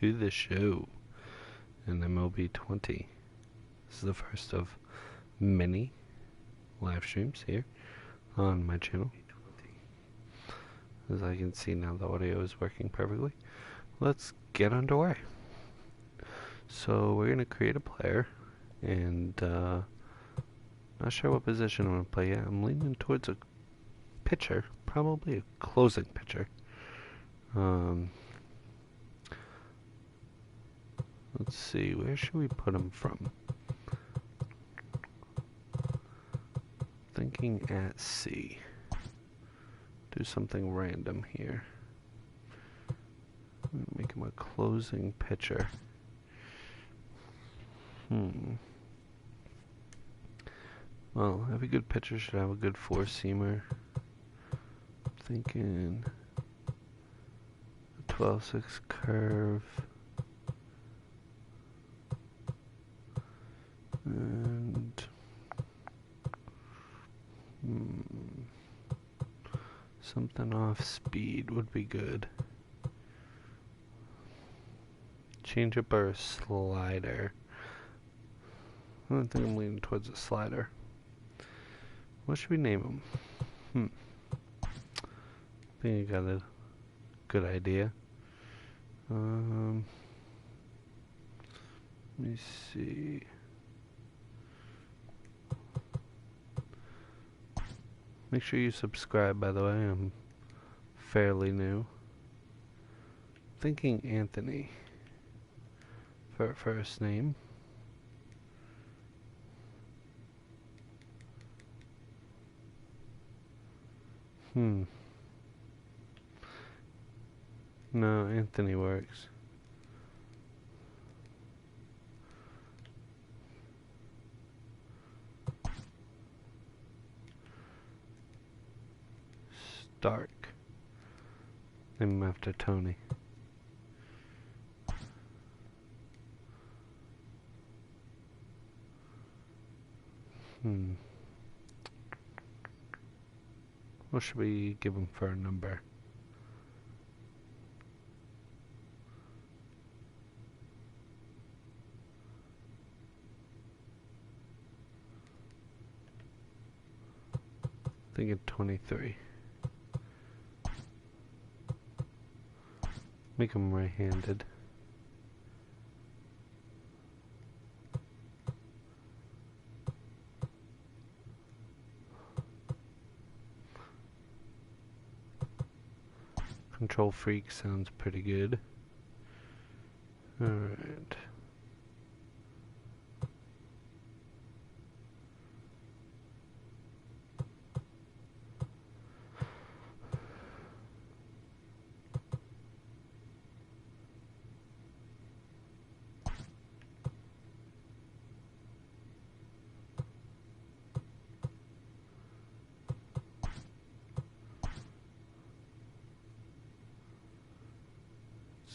to the show in MLB 20. This is the first of many live streams here on my channel. As I can see now, the audio is working perfectly. Let's get underway. So we're going to create a player, and not sure what position I'm going to play yet. I'm leaning towards a pitcher, probably a closing pitcher. Let's see, where should we put him from? Thinking at C. Do something random here. Make him a closing pitcher. Well, every good pitcher should have a good four-seamer. Thinking a 12-6 curve. And something off speed would be good. Changeup or a slider. I don't think I'm leaning towards a slider. What should we name him? I think I got a good idea. Let me see. Make sure you subscribe, by the way. I'm fairly new. Thinking Anthony for first name. No, Anthony works. Stark. Name him after Tony. What should we give him for a number? Thinking 23. Make him right-handed. Control freak sounds pretty good. Alright.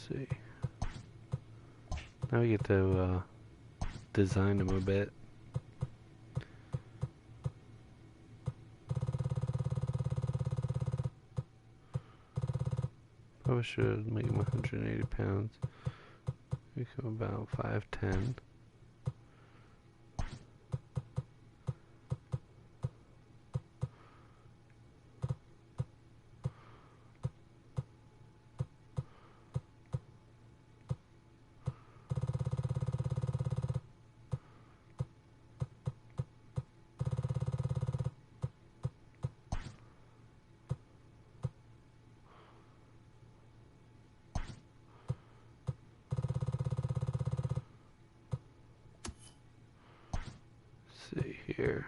See. Now we get to design him a bit. Probably should make him 180 pounds. Make him about 5'10". See here.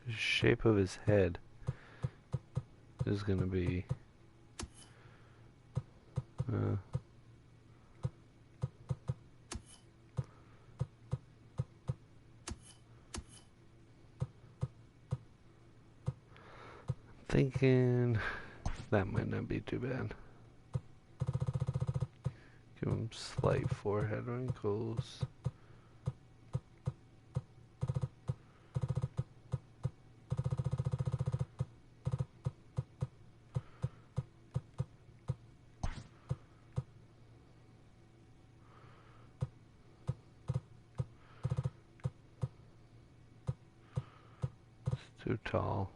The shape of his head is gonna be thinking that might not be too bad. Give him slight forehead wrinkles. too tall.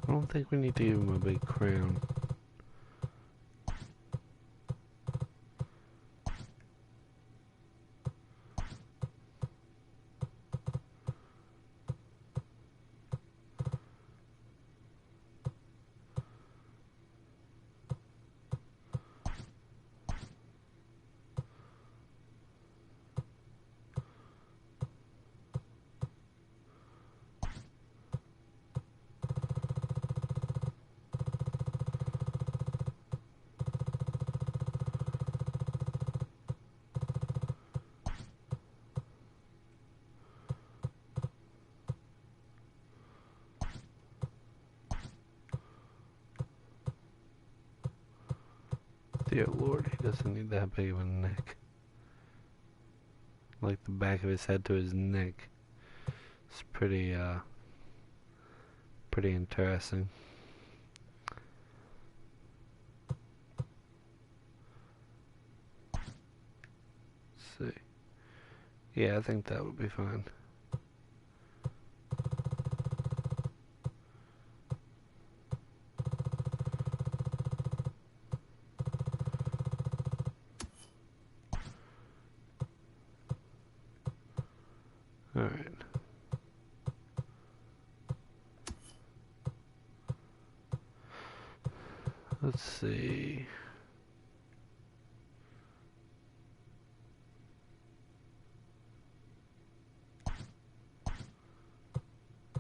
I don't think we need to give him a big crown. Dear Lord, he doesn't need that big of a neck. Like the back of his head to his neck. It's pretty interesting. Let's see. Yeah, I think that would be fine. Alright. Let's see.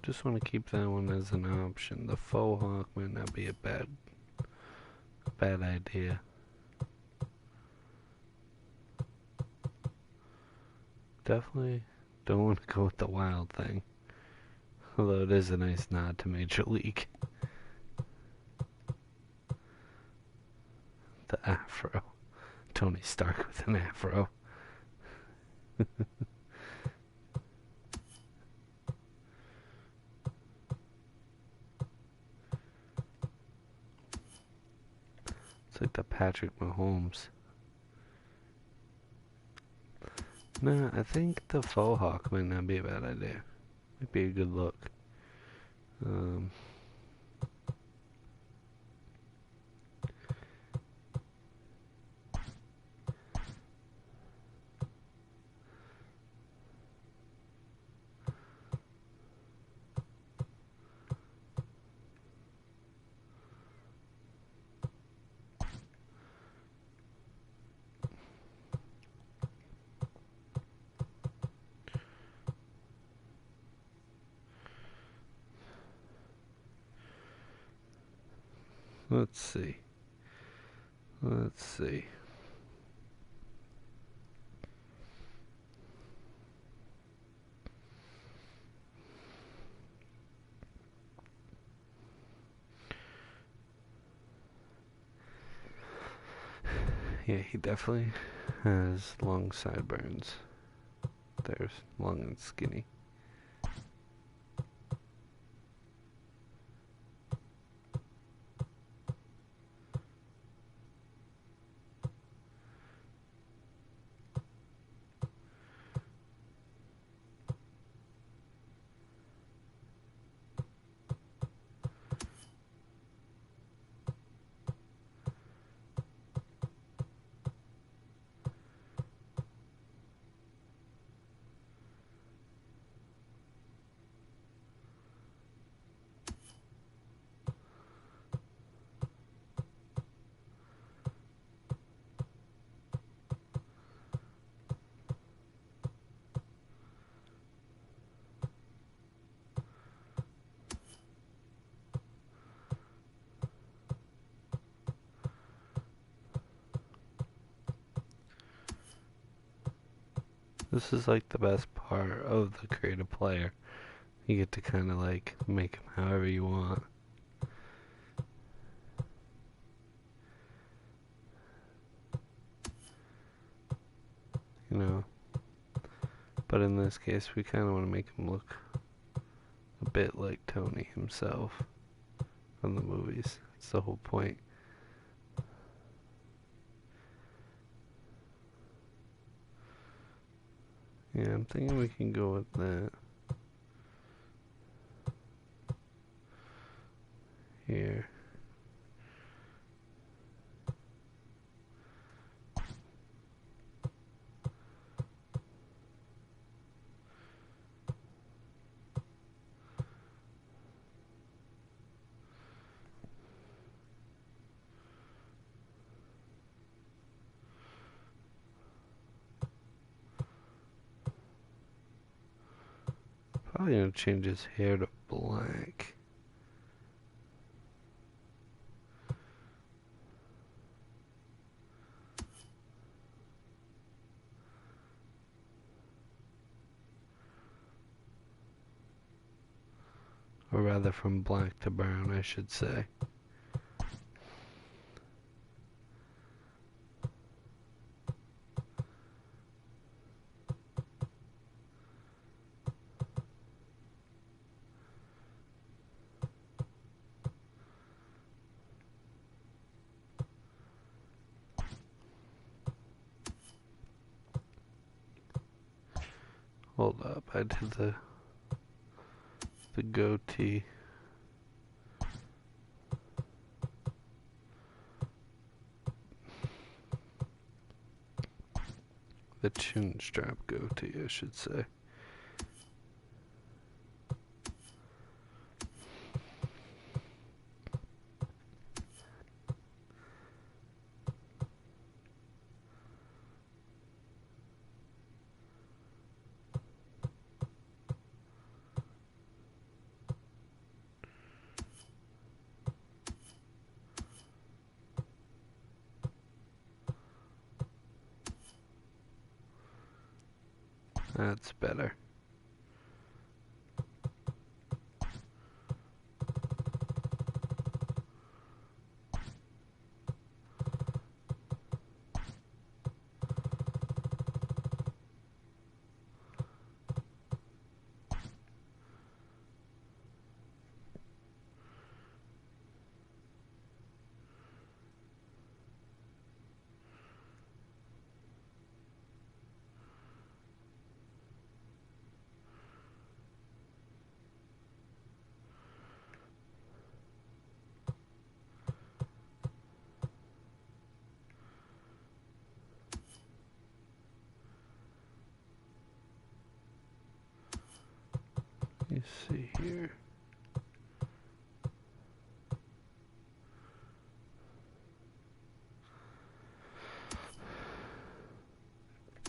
Just want to keep that one as an option. The faux hawk might not be a bad idea. Definitely don't want to go with the wild thing. Although it is a nice nod to Major League. The afro. Tony Stark with an afro. It's like the Patrick Mahomes. Nah, I think the faux hawk might not be a bad idea. Might be a good look. Let's see. Let's see. Yeah, he definitely has long sideburns. There's long and skinny. This is like the best part of the creative player. You get to kind of like make them however you want. know. But in this case, we kind of want to make him look a bit like Tony himself from the movies. That's the whole point. Yeah, I'm thinking we can go with that. Here. Probably gonna change his hair to black. Or rather from black to brown, I should say. Hold up, I did the goatee. The chin strap goatee, I should say. That's better. Let's see here.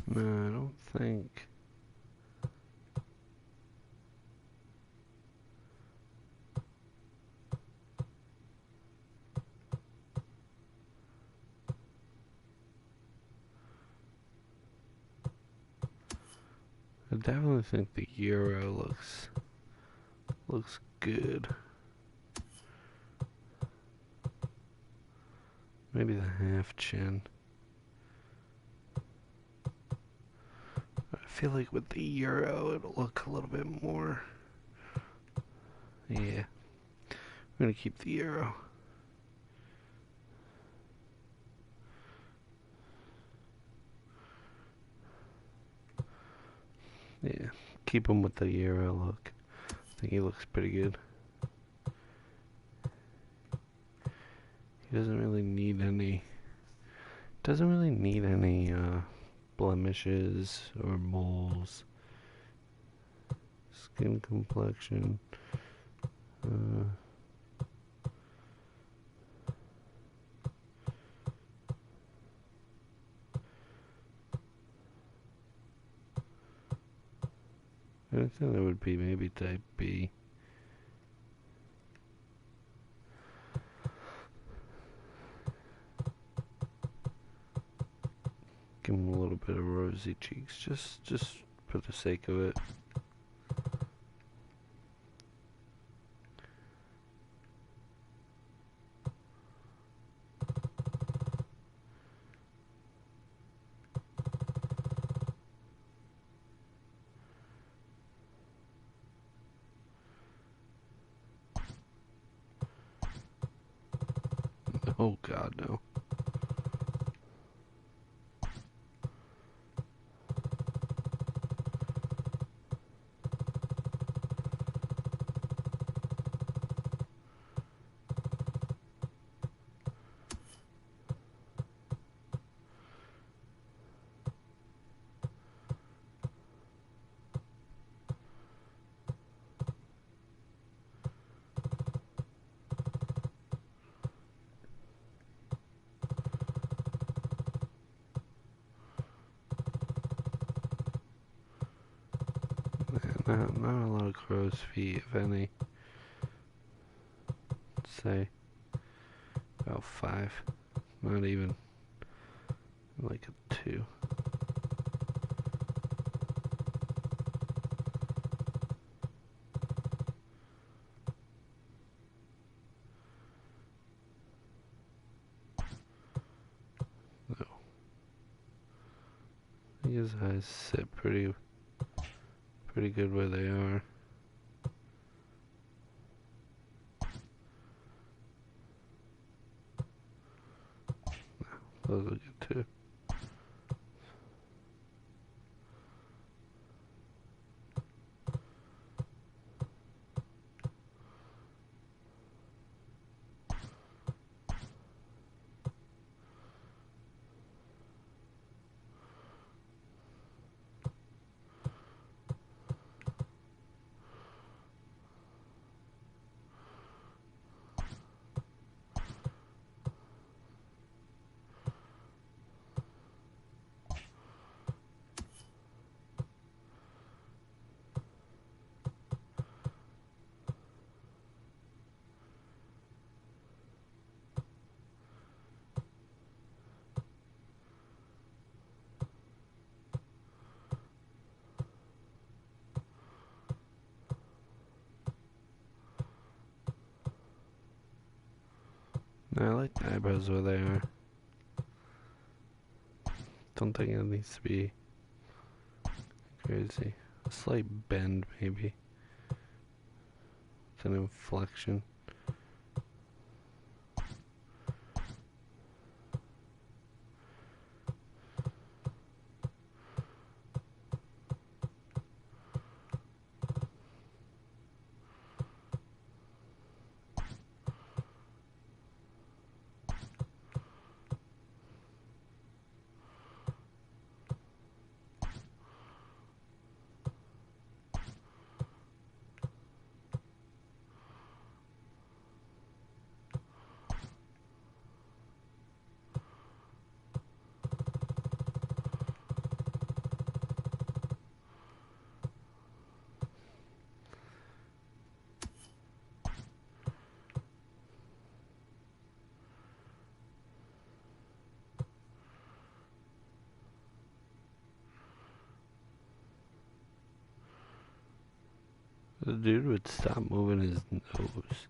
No, I don't think. I definitely think the Euro looks good. Maybe the half chin. I feel like with the Euro it'll look a little bit more. Yeah. I'm gonna keep the Euro. Yeah. Keep him with the Euro look. I think he looks pretty good. He doesn't really need any blemishes or moles. Skin complexion. I think that would be maybe type B. Give him a little bit of rosy cheeks, just for the sake of it. Oh god, no. Not a lot of crow's feet, if any. Say about 5. Not even. Like a 2. No. These eyes sit pretty good where they are. Those look good too. No, I like the eyebrows where they are. Don't think it needs to be crazy. A slight bend, maybe. It's an inflection. The dude would stop moving his nose.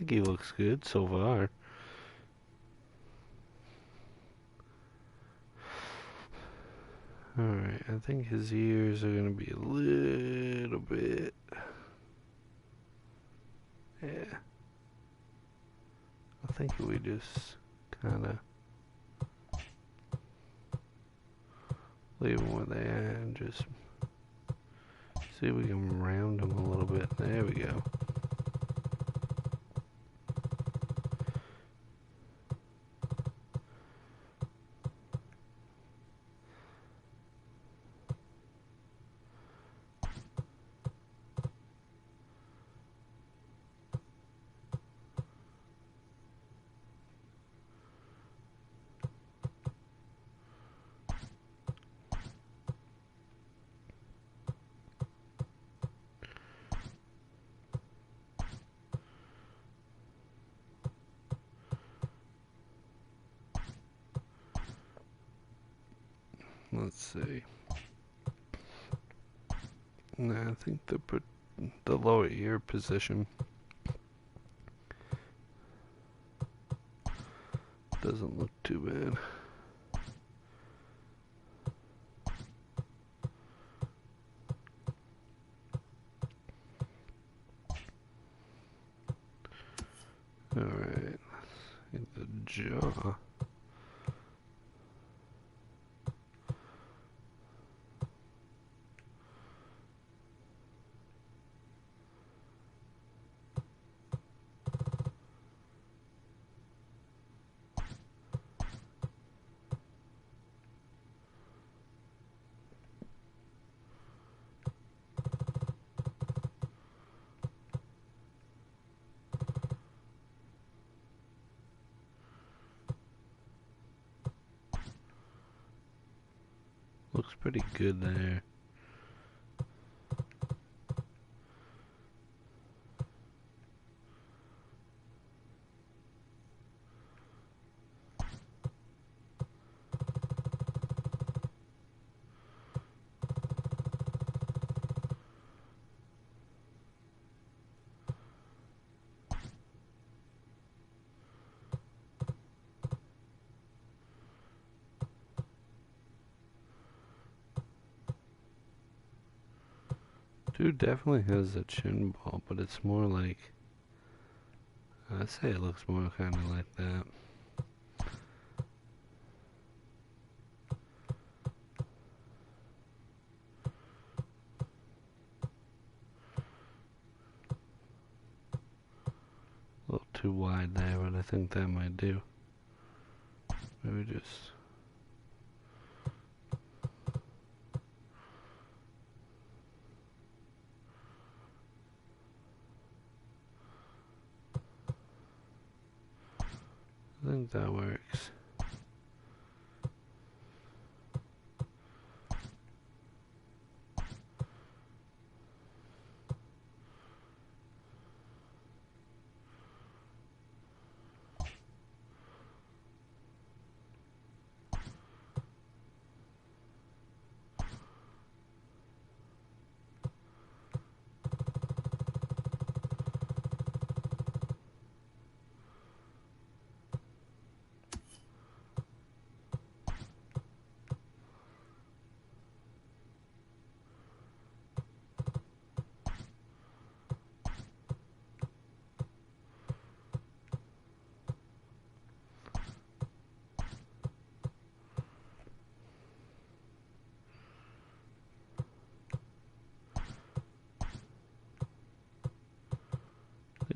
think he looks good so far. Alright, I think his ears are going to be a little bit... Yeah. I think we just kind of leave them where they are and just see if we can round them a little bit. There we go. Let's see. Nah, I think the lower ear position doesn't look too bad. Alright, the jaw. Looks pretty good there. Dude definitely has a chin ball, but it's more like, I'd say it looks more kind of like that. A little too wide there, but I think that might do. Maybe just... I think that works.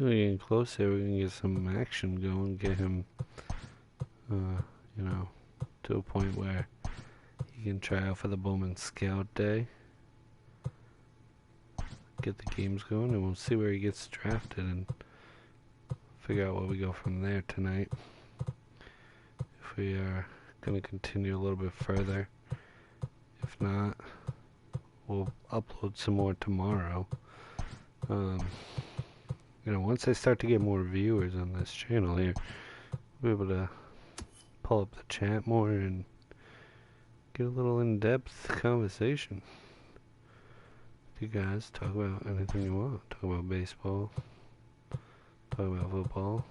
We're getting close here. We can get some action going, get him, you know, to a point where he can try out for the Bowman Scout Day. Get the games going, and we'll see where he gets drafted and figure out where we go from there tonight. If we are going to continue a little bit further. If not, we'll upload some more tomorrow. You know, once I start to get more viewers on this channel here, we'll be able to pull up the chat more and get a little in-depth conversation. You guys talk about anything you want. Talk about baseball. Talk Talk about football.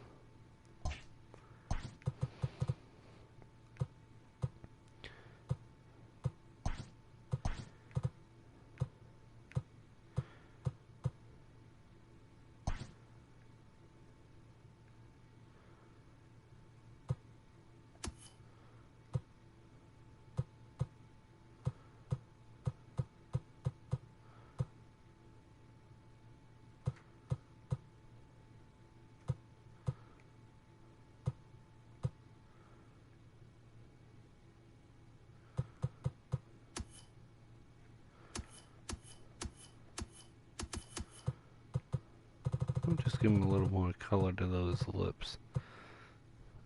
I'm just giving a little more color to those lips.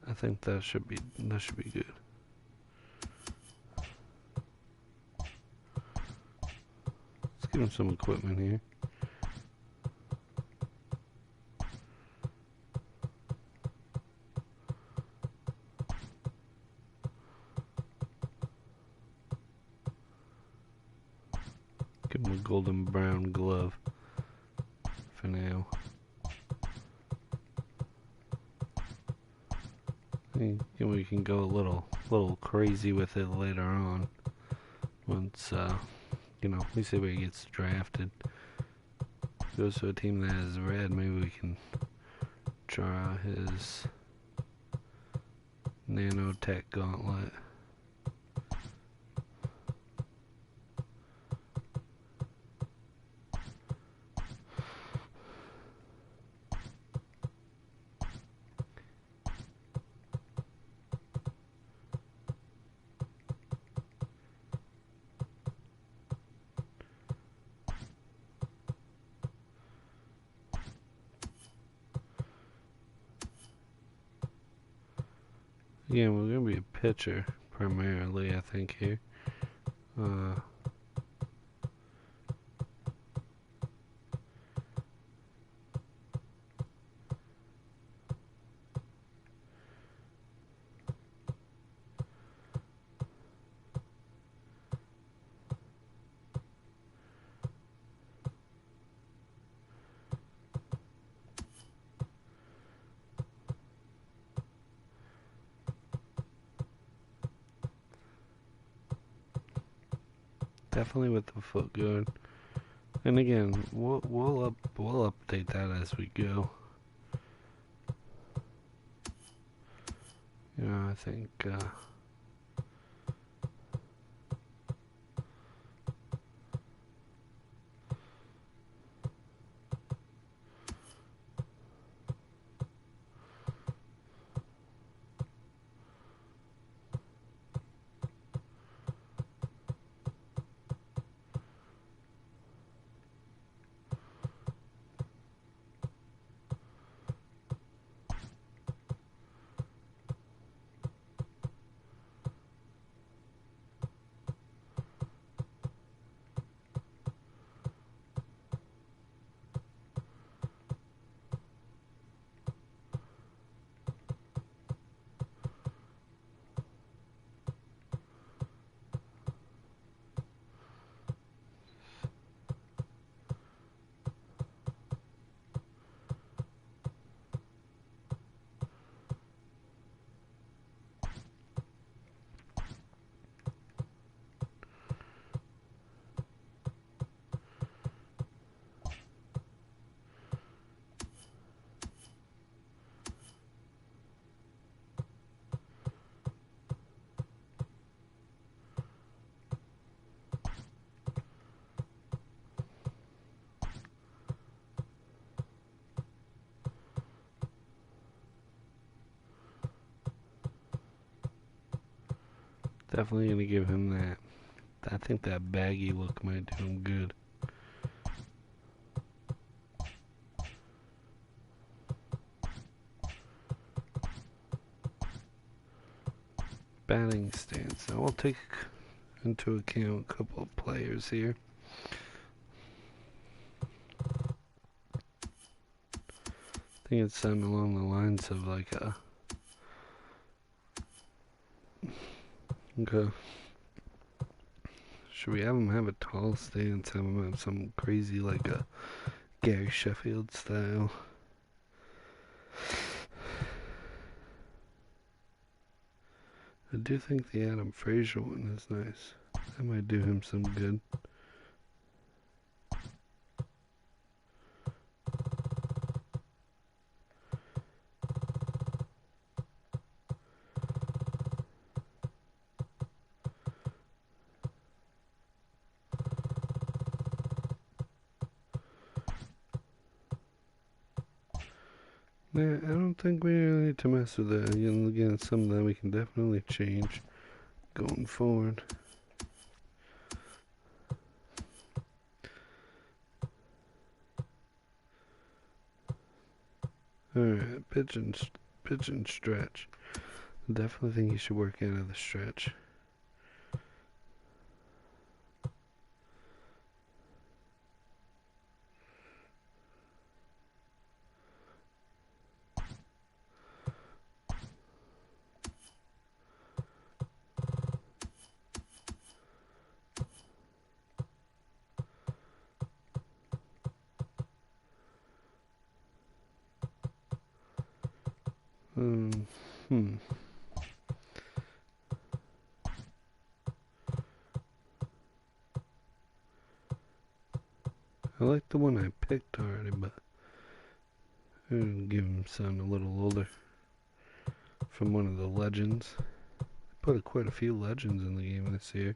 I think that should be good. Let's give him some equipment here. Give him a golden brown glove for now. We can go a little crazy with it later on. Once we see where he gets drafted. Goes to a team that is red, maybe we can draw his nanotech gauntlet. Yeah, we're gonna be a pitcher primarily, I think here. Definitely with the foot good. And again, we'll update that as we go. I think definitely gonna give him that. I think that baggy look might do him good. Batting stance. Now we'll take into account a couple of players here. I think it's something along the lines of like a... Okay. Should we have him have a tall stance? Have him have some crazy like a Gary Sheffield style? I do think the Adam Frazier one is nice. That might do him some good. Yeah, I don't think we really need to mess with that. Again, some of that we can definitely change going forward. Alright, pitch and stretch. Definitely think you should work out of the stretch. I like the one I picked already, but I'm gonna give him something a little older. From one of the legends. I put quite a few legends in the game this year.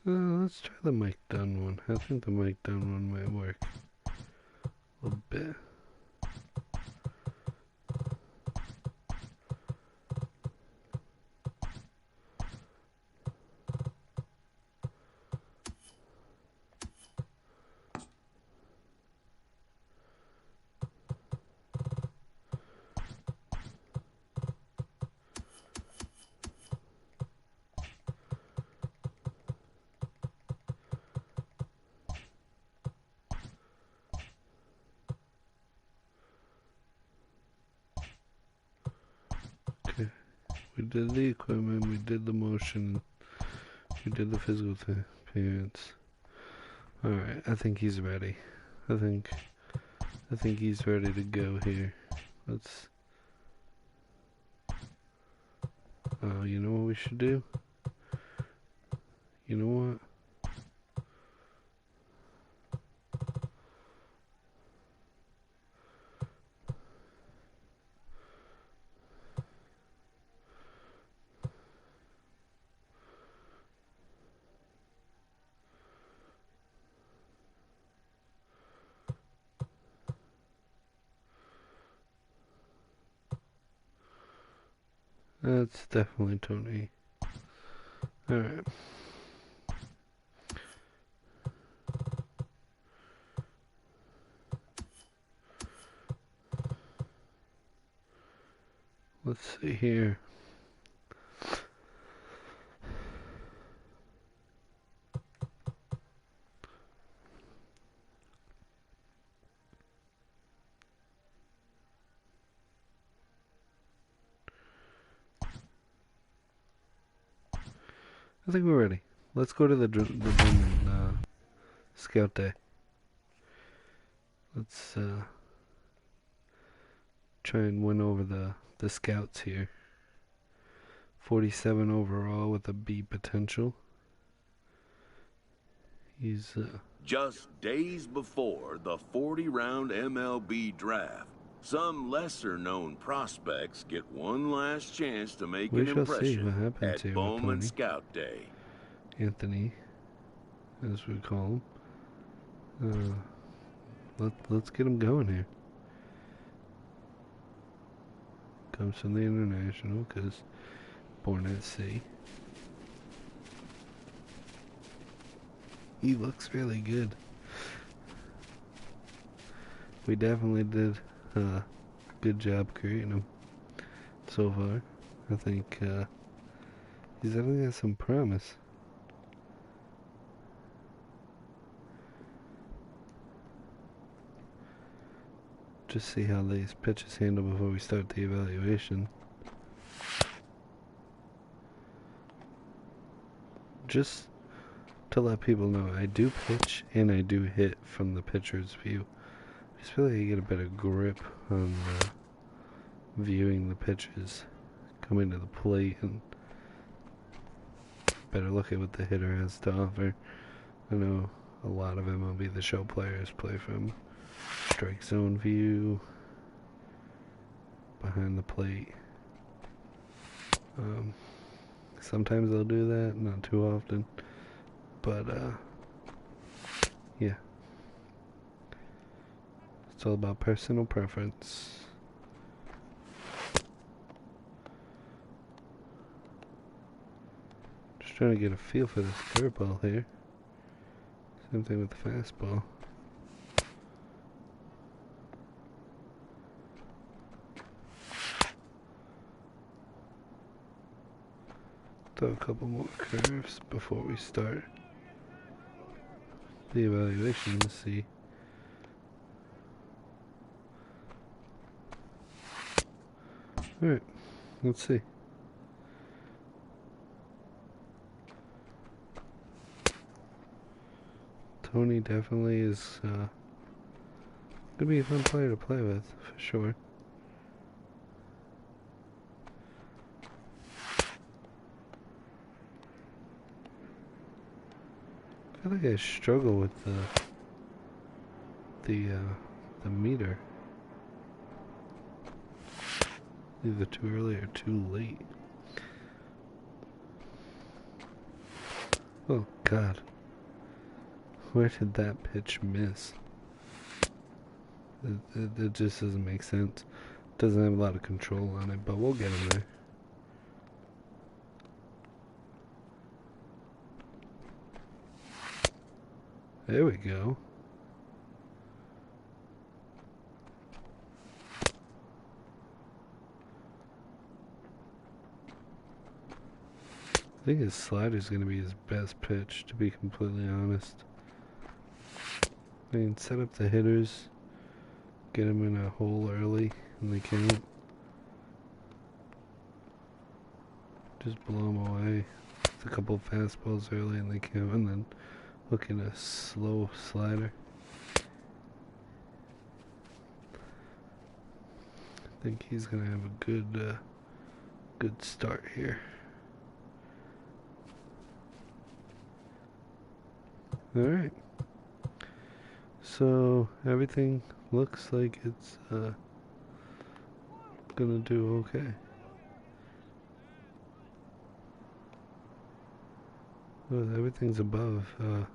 Let's try the Mike Dunn one. I think the Mike Dunn one might work a little bit. Okay, we did the equipment, we did the motion, we did the physical appearance. Alright, I think he's ready. I think he's ready to go here. Let's... you know what we should do? You know what? That's definitely Tony. Alright. Let's see here. I think we're ready. Let's go to the Bowman Scout Day. Let's try and win over the Scouts here. 47 overall with a B potential. He's just days before the 40-round MLB draft, some lesser-known prospects get one last chance to make an impression at Bowman Scout Day. Anthony, as we call him. Let's get him going here. Comes from the International, because born at sea. He looks really good. We definitely did a good job creating him so far. I think he's definitely got some promise. Just see how these pitches handle before we start the evaluation. Just to let people know I do pitch and I do hit from the pitcher's view. I just feel like you get a better grip on viewing the pitches coming to the plate and better look at what the hitter has to offer. I know a lot of MLB The Show players play from strike zone view, behind the plate. Sometimes they'll do that, not too often. But, yeah. It's all about personal preference. Just trying to get a feel for this curveball here. Same thing with the fastball. Throw a couple more curves before we start the evaluation to see. Alright, let's see. Tony definitely is gonna be a fun player to play with, for sure. I feel like I struggle with the meter. Either too early or too late. Oh God. Where did that pitch miss? It just doesn't make sense. Doesn't have a lot of control on it, but we'll get him there. There we go. I think his slider's going to be his best pitch, to be completely honest. I mean, set up the hitters, get them in a hole early, and they count. Just blow them away with a couple fastballs early, and they count, and then look at a slow slider. I think he's going to have a good start here. Alright, so everything looks like it's gonna do okay. Well, everything's above, it's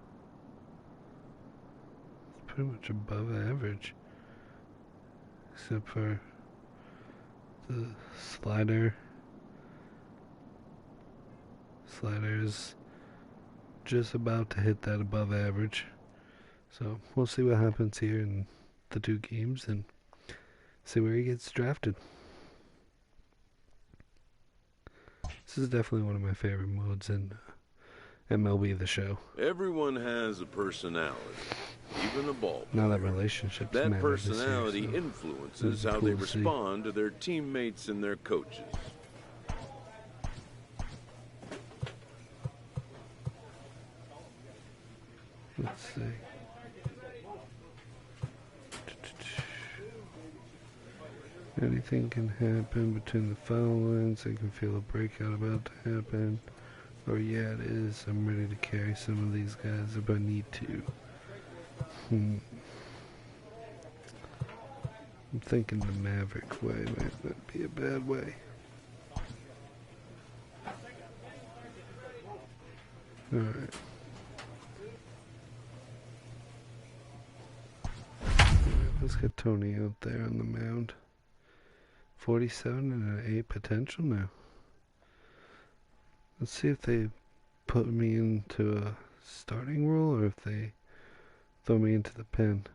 pretty much above average, except for the slider. Slider's just about to hit that above average. So we'll see what happens here in the 2 games and see where he gets drafted. This is definitely one of my favorite modes in MLB The Show. Everyone has a personality, even a ball player. Now that relationships that matter personality this year, so influences how they respond to their teammates and their coaches. Let's see. Anything can happen between the foul lines. I can feel a breakout about to happen. Or yeah, it is. I'm ready to carry some of these guys if I need to. I'm thinking the Maverick way might not be a bad way. Alright. Let's get Tony out there on the mound. 47 and an 8 potential now. Let's see if they put me into a starting role or if they throw me into the pen.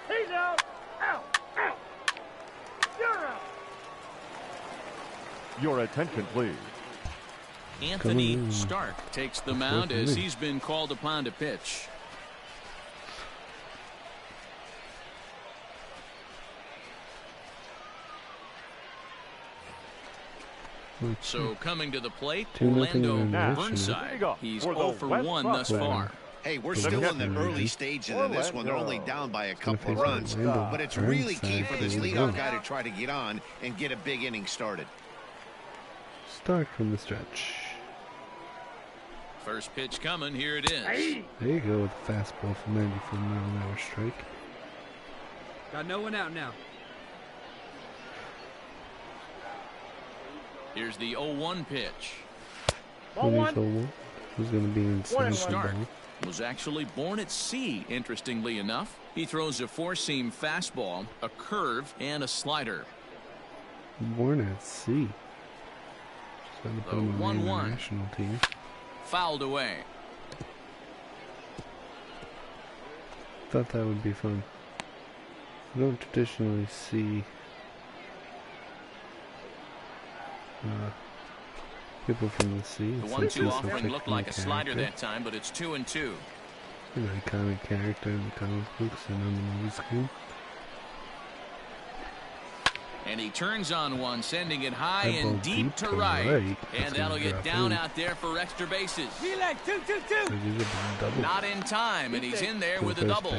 He's out! Out! Out! You're out! Your attention, please. Anthony Stark takes the mound as he's been called upon to pitch. So coming to the plate, 2-0 Orlando National. Burnside. He's 0 for 1 thus far. Hey, we're still in the early stages of this one. They're only down by a couple of runs, but it's really key for this leadoff guy to try to get on and get a big inning started. Start from the stretch. First pitch coming, here it is. There you go with a fastball for 94-mile-an-hour strike. Got no one out now. Here's the 0-1 pitch. When he's 0-1, who's going to be inside the Stark ball? was actually born at sea, interestingly enough. He throws a four-seam fastball, a curve, and a slider. Born at sea. Just had to put him on the 1-1. national team. Fouled away. Thought that would be fun. I don't traditionally see people from the sea. The 1-2 offering looked like a slider that time, but it's 2-2. An iconic character in the comic books and on the movie screen. And he turns on one, sending it high and deep to right. And that'll get down out there for extra bases. Relax, 2-2-2. Not in time, and he's in there with a double.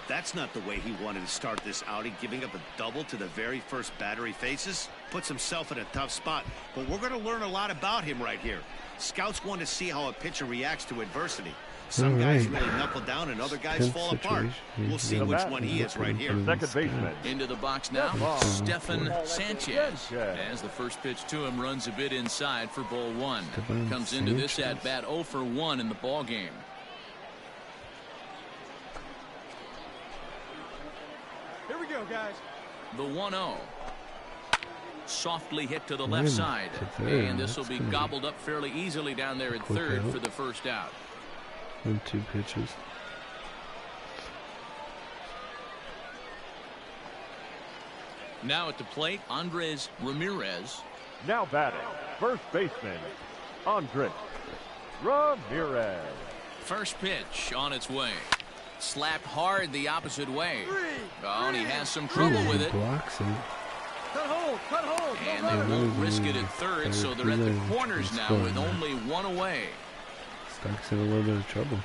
That's not the way he wanted to start this outing, giving up a double to the very first batter he faces. Puts himself in a tough spot, but we're going to learn a lot about him right here. Scouts want to see how a pitcher reacts to adversity. Some guys really knuckle down and other guys fall apart. We'll see which one he is right here. Second baseman. Into the box now, Stefan Sanchez. As the first pitch to him runs a bit inside for ball one. Comes into this at bat 0 for 1 in the ball game. Here we go, guys. The 1-0. Softly hit to the left side. And this will be gobbled up fairly easily down there at third for the first out. And 2 pitches. Now at the plate, Andres Ramirez. Now batting, first baseman, Andres Ramirez. First pitch on its way. Slapped hard the opposite way. Oh, and he has some trouble with it. Blocks it. Cut hold. And they won't risk it at third, so they're at the corners now with only 1 away. Stark's in a little bit of trouble.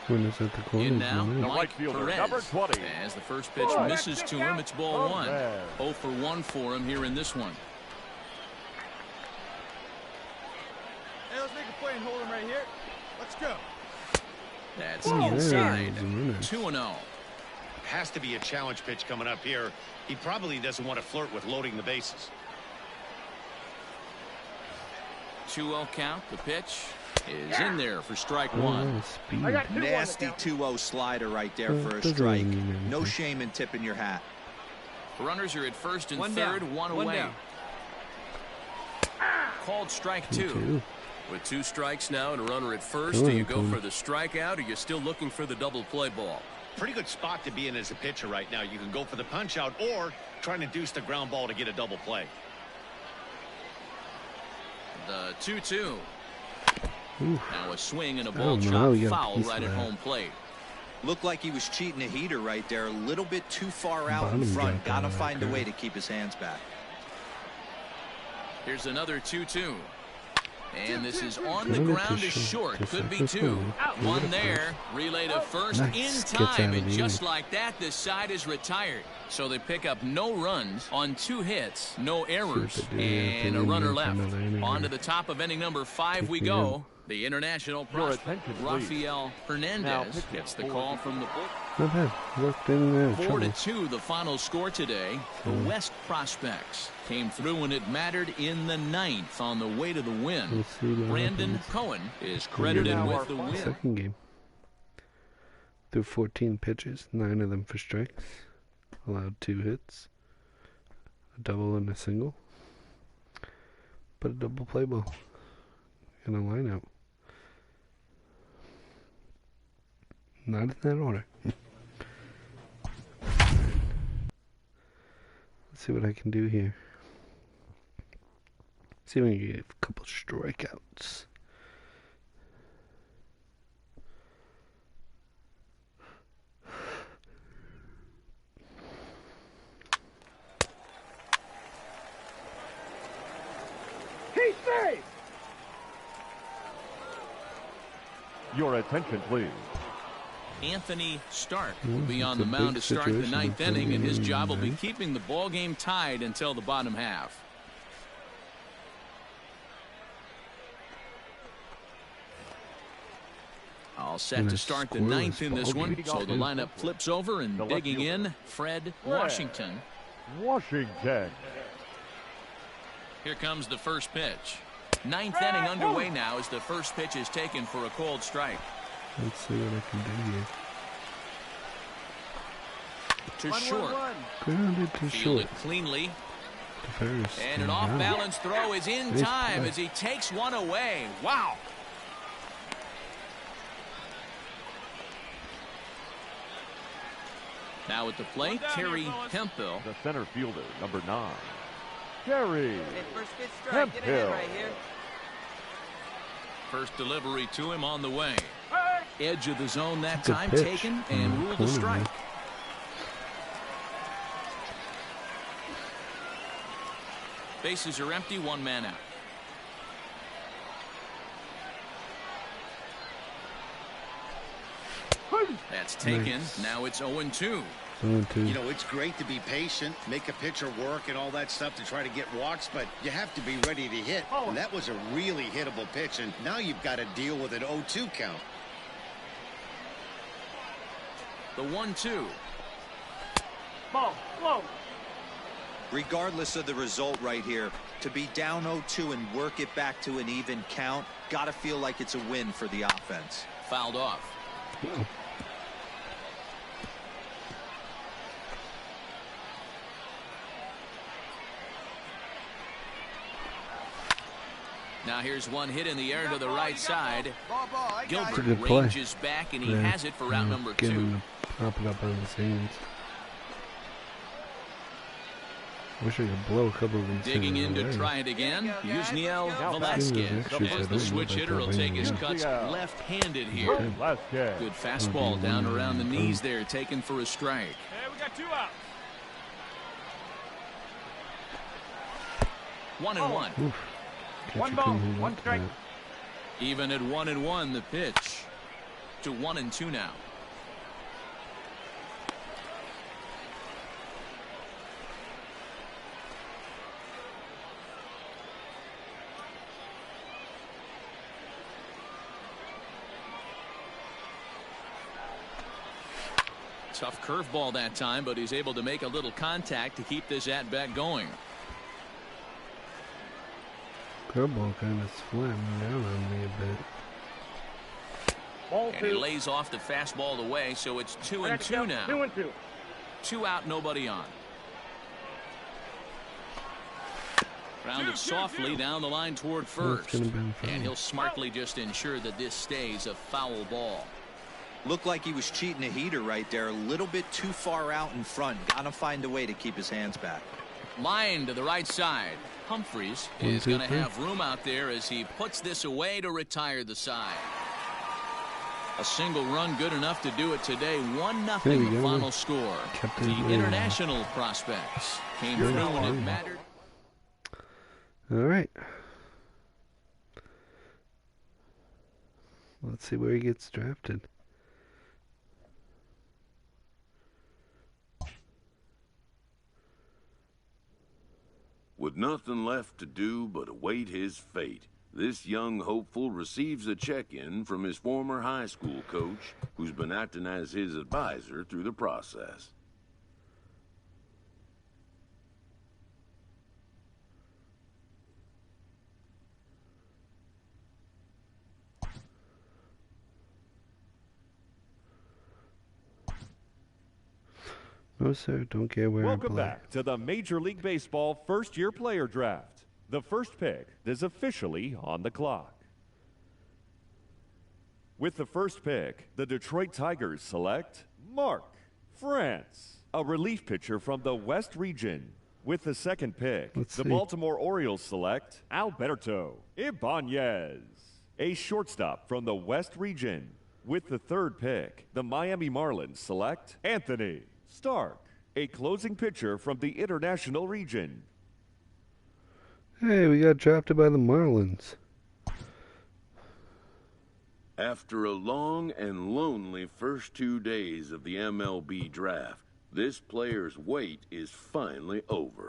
When it's at the corners. In now, The Mike right fielder, Perez. number 20. As the first pitch misses to him, it's ball 1. 0 for 1 for him here in this one. Hey, let's make a play and hold him right here. Let's go. That's inside. 2-0. Has to be a challenge pitch coming up here. He probably doesn't want to flirt with loading the bases. 2-0 count. The pitch is in there for strike 1. Nasty 2-0 slider right there for a strike. No shame in tipping your hat. Runners are at first and One third, down. 1 One away. down. Called strike 2. With 2 strikes now and a runner at first, do you go for the strikeout or you're still looking for the double play ball? Pretty good spot to be in as a pitcher right now. You can go for the punch out or try to deuce the ground ball to get a double play. The 2-2. Now a swing and a Oh, ball no, chop foul right at home plate. Looked like he was cheating a heater right there. A little bit too far out Bottom in front. drop Got to on that find a curve. way to keep his hands back. Here's another 2-2. And this is on the ground is short. Could be 2. 1 there. Relay to first Nice. in Gets time. out of And the just inning. like that, this side is retired. So they pick up no runs on 2 hits, no errors, they do. Yeah, and they a need runner for left. another inning On here. to the top of inning number 5 we Kick me go. The international prospect, attention, please. Rafael Now Hernandez, pitching gets the for call from the book. Not bad. Worked in and out of 4-2 the final score today. The West Prospects came through when it mattered in the 9th on the way to the win. We'll see what Brandon happens. Cohen is credited Now with our the final win. Second game. Threw 14 pitches, 9 of them for strikes. Allowed 2 hits. A double and a single. Put a double play ball in a lineup. Not in that order. Let's see what I can do here. See if we can get a couple strikeouts. Your attention, please. Anthony Stark will be on the mound to start the ninth inning, and his job will be keeping the ball game tied until the bottom half. All set to start the ninth in this one, so the lineup flips over, and digging in, Fred Washington. Washington. Here comes the first pitch. Ninth inning underway now as the first pitch is taken for a cold strike. Let's see what I can do here. To short. Grounded to short. Fielded cleanly. To first. And an off-balance throw is in time as he takes one away. Wow. Now at the plate, Terry Hemphill. The center fielder, number 9. Terry Hemphill. First delivery to him on the way. Edge of the zone that time taken and ruled a strike. Bases are empty, one man out. That's taken. Nice. Now it's 0-2. You know, it's great to be patient, make a pitcher work and all that stuff to try to get walks, but you have to be ready to hit. And that was a really hittable pitch, and now you've got to deal with an 0-2 count. The 1-2. Ball, whoa. Regardless of the result right here, to be down 0-2 and work it back to an even count, gotta feel like it's a win for the offense. Fouled off. Now here's one hit in the air to the right side. Gilbert ranges back, and he has it for route number 2. Pop it up on his hands. Wish I could blow a couple of these. Digging in to try it again. Yusniel Velasquez. As the switch hitter will take his cuts left-handed here. Good fastball down around the knees there, taken for a strike. Hey, we got 2 out. 1-1. 1 ball, 1 strike. Even at 1-1, the pitch to 1-2 now. Tough curveball that time, but he's able to make a little contact to keep this at-bat going. Curveball kind of slammed down on me a bit. And he lays off the fastball away, so it's 2-2 now. 2-2. 2 out, nobody on. Grounded softly down the line toward first. And he'll smartly just ensure that this stays a foul ball. Looked like he was cheating a heater right there, a little bit too far out in front. Gotta find a way to keep his hands back. Line to the right side. Humphreys is going to have room out there as he puts this away to retire the side. A single run good enough to do it today. 1-0 the final score. The international prospects came through when it mattered. All right. Let's see where he gets drafted. With nothing left to do but await his fate, this young hopeful receives a check-in from his former high school coach, who's been acting as his advisor through the process. No, sir, don't care where I play. Welcome back to the Major League Baseball first-year player draft. The first pick is officially on the clock. With the first pick, the Detroit Tigers select Mark France, a relief pitcher from the West region. With the second pick, the Baltimore Orioles select Alberto Ibanez, a shortstop from the West region. With the third pick, the Miami Marlins select Anthony Stark, a closing pitcher from the International region. Hey, we got drafted by the Marlins. After a long and lonely first 2 days of the MLB draft, this player's wait is finally over.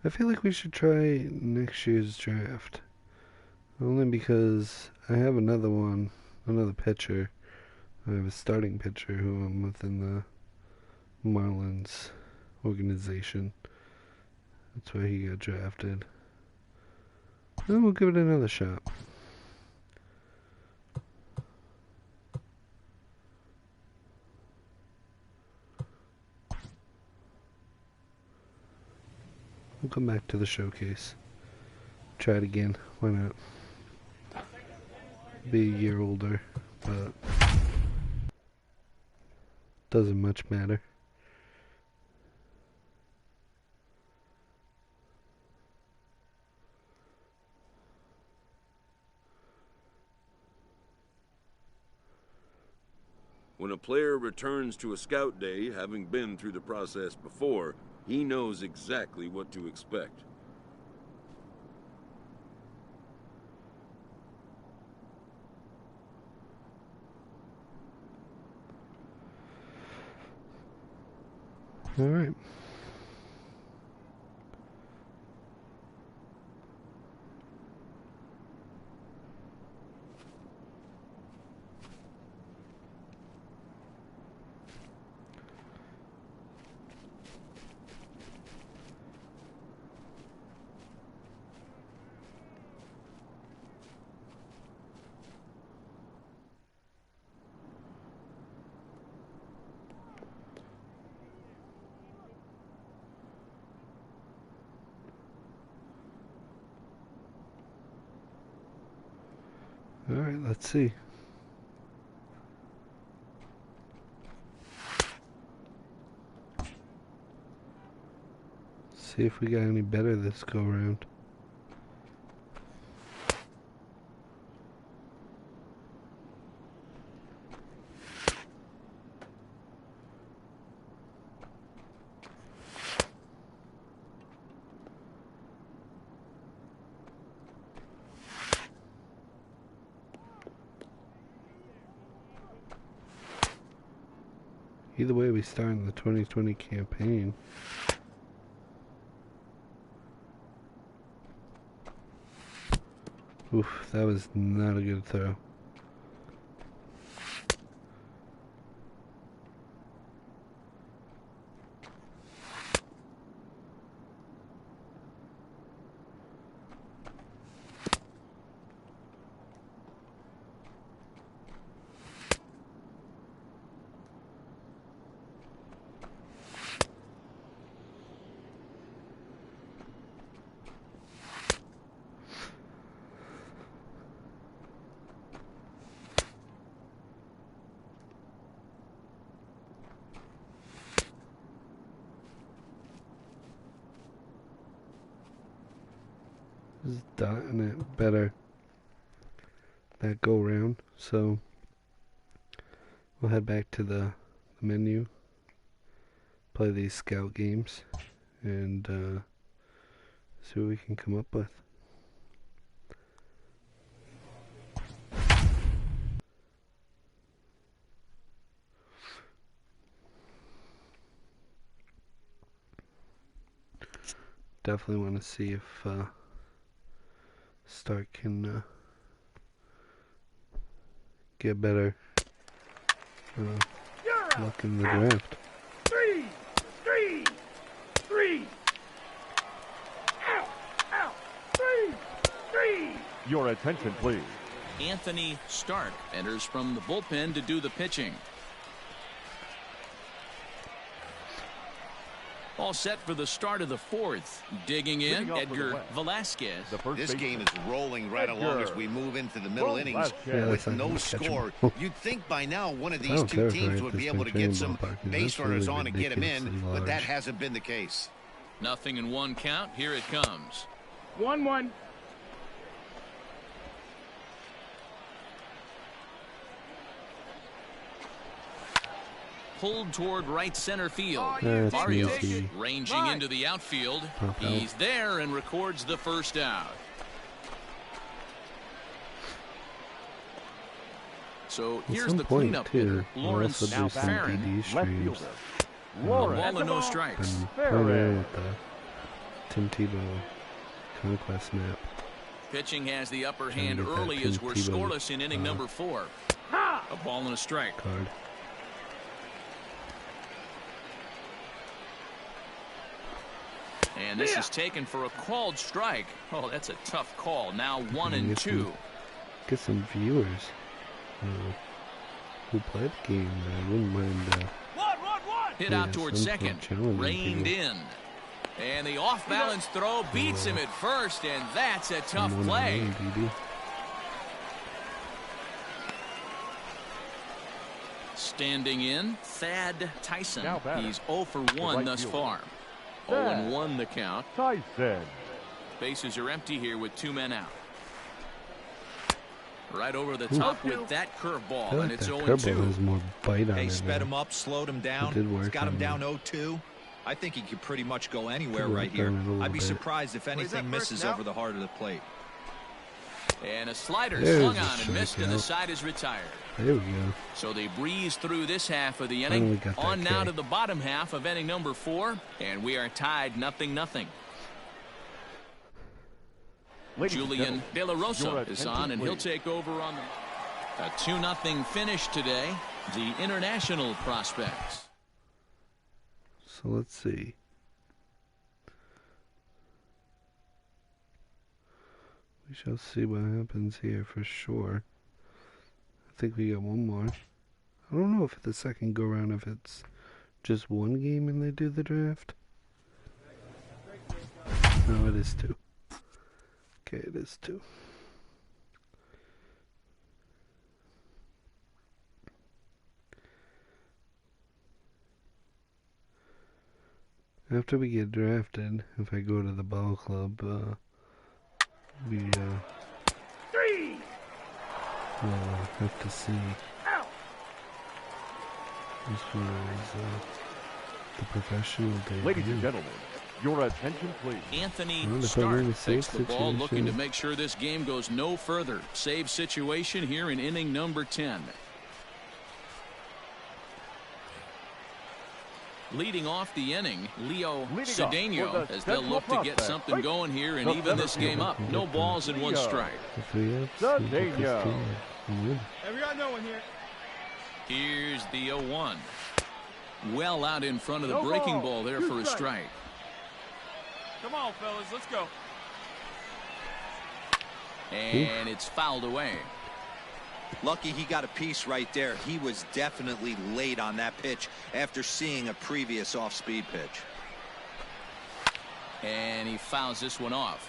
I feel like we should try next year's draft. Only because I have another pitcher. I have a starting pitcher who I'm within the Marlins organization. That's why he got drafted. And we'll give it another shot. We'll come back to the showcase. Try it again. Why not? Be a year older, but doesn't much matter. When a player returns to a scout day, having been through the process before, he knows exactly what to expect. All right. All right, let's see. See if we got any better this go around. Either way, we start in the 2020 campaign. Oof, that was not a good throw. Just dotting it better that go round. So we'll head back to the menu, play these scout games, and see what we can come up with. Definitely want to see if Stark can get better luck in the draft. Three. Out. 3. Your attention, please. Anthony Stark enters from the bullpen to do the pitching. All set for the start of the fourth. Digging in, Edgar Velasquez. This game is rolling right along as we move into the middle innings with no score. You'd think by now one of these two teams would be able to get some base runners on and get them in, but that hasn't been the case. Nothing in one count. Here it comes. 1-1. pulled toward right center field. That's Barrios easy. ranging into the outfield. He's there and records the first out. So here's the cleanup hitter, Lawrence Farron. Ball and no strikes. With the Tim Tebow conquest snap. Pitching has the upper hand early as we're scoreless in inning number 4. A ball and a strike. Card. And this is taken for a called strike. Oh, that's a tough call. Now 1-2. Get some viewers who play the game. I wouldn't mind. Hit out towards second. Reined in. And the off-balance throw beats him at first, and that's a tough play. Standing in, Thad Tyson. He's 0 for 1 thus far. 0-1 the count. Tyson. Bases are empty here with 2 men out. Right over the top with that curveball, and it's 0-2. Has more bite on Hey, it sped now. him up, slowed him down. It did work. It's got him on down me. 0-2. I think he could pretty much go anywhere Could've right done here. it a little I'd be bit. surprised if anything misses over the heart of the plate. And a slider There's swung a on and missed, and the strikeout. side is retired. There we go. So they breeze through this half of the Finally inning. got that On now K. to the bottom half of inning number 4, and we are tied 0-0. Julian De La Rosa is on, and he'll take over on a 2-0 finish today. The international prospects. So let's see. We shall see what happens here for sure. I think we got one more. I don't know if the second go round, if it's just one game and they do the draft. No, it is 2. Okay, it is 2. After we get drafted, if I go to the ball club, we we'll have to see. This one is the professional debut. Ladies and gentlemen, your attention please. Anthony Well, if I Stark win a takes safe the ball, looking to situation. make sure this game goes no further. Save situation here in inning number 10. Leading off the inning, Leo Cedeno, as they'll look to get something going here and even this game up. No balls and 1 strike. If we have to get this Cedeno. game, we'll win. Hey, we got no one here. Here's the 0-1. Well out in front of the No breaking ball. ball there 2 for a strikes. strike. Come on, fellas, let's go. And it's fouled away. Lucky he got a piece right there. He was definitely late on that pitch after seeing a previous off-speed pitch. And he fouls this one off.